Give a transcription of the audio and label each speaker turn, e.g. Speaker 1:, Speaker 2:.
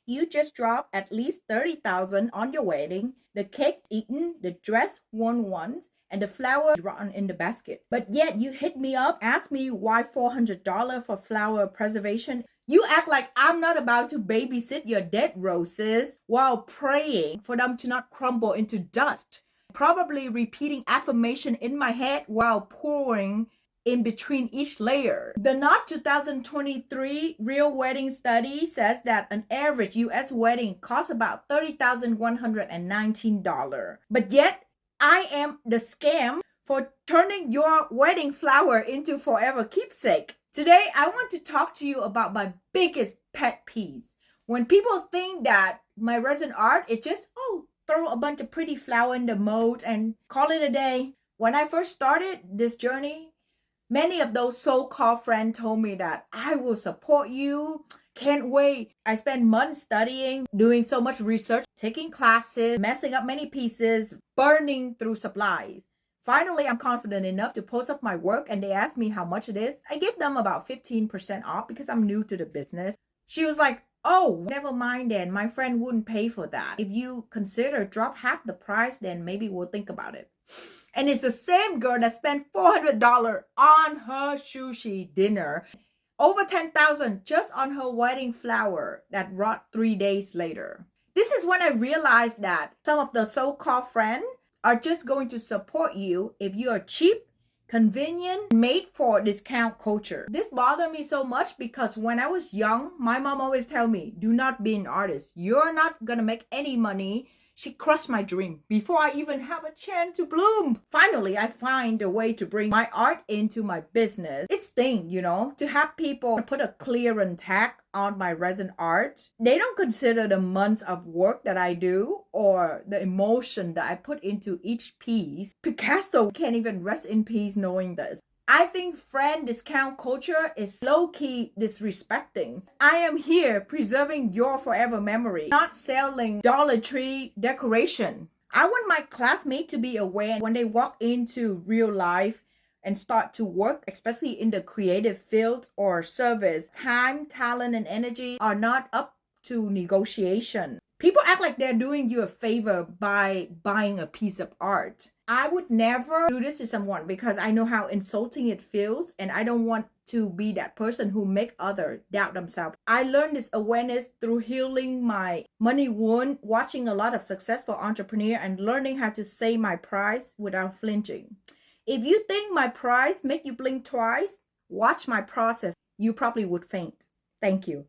Speaker 1: You just dropped at least 30,000 on your wedding, the cake eaten, the dress worn once, and the flower rotten in the basket. But yet you hit me up, ask me why $400 for flower preservation. You act like I'm not about to babysit your dead roses while praying for them to not crumble into dust. Probably repeating affirmation in my head while pouring in between each layer. The Knot 2023 Real Wedding Study says that an average US wedding costs about $30,119. But yet, I am the scam for turning your wedding flower into forever keepsake. Today, I want to talk to you about my biggest pet peeves. When people think that my resin art is just, throw a bunch of pretty flower in the mold and call it a day. When I first started this journey, many of those so-called friends told me that I will support you. Can't wait. I spent months studying, doing so much research, taking classes, messing up many pieces, burning through supplies. Finally, I'm confident enough to post up my work and they asked me how much it is. I give them about 15% off because I'm new to the business. She was like, oh, never mind then. My friend wouldn't pay for that. If you consider drop half the price, then maybe we'll think about it. And it's the same girl that spent $400 on her sushi dinner, over $10,000 just on her wedding flower that rot 3 days later. This is when I realized that some of the so-called friends are just going to support you if you are cheap, convenient, made for discount culture. This bothered me so much because when I was young, my mom always tell me, do not be an artist. You're not gonna make any money. She crushed my dream before I even have a chance to bloom. Finally, I find a way to bring my art into my business. It's thing, to have people put a clearance tag on my resin art. They don't consider the months of work that I do or the emotion that I put into each piece. Picasso can't even rest in peace knowing this. I think friend discount culture is low-key disrespecting. I am here preserving your forever memory, not selling Dollar Tree decoration. I want my classmates to be aware when they walk into real life and start to work, especially in the creative field or service. Time, talent, and energy are not up to negotiation. People act like they're doing you a favor by buying a piece of art. I would never do this to someone because I know how insulting it feels and I don't want to be that person who make others doubt themselves. I learned this awareness through healing my money wound, watching a lot of successful entrepreneurs and learning how to say my price without flinching. If you think my price make you blink twice, watch my process. You probably would faint. Thank you.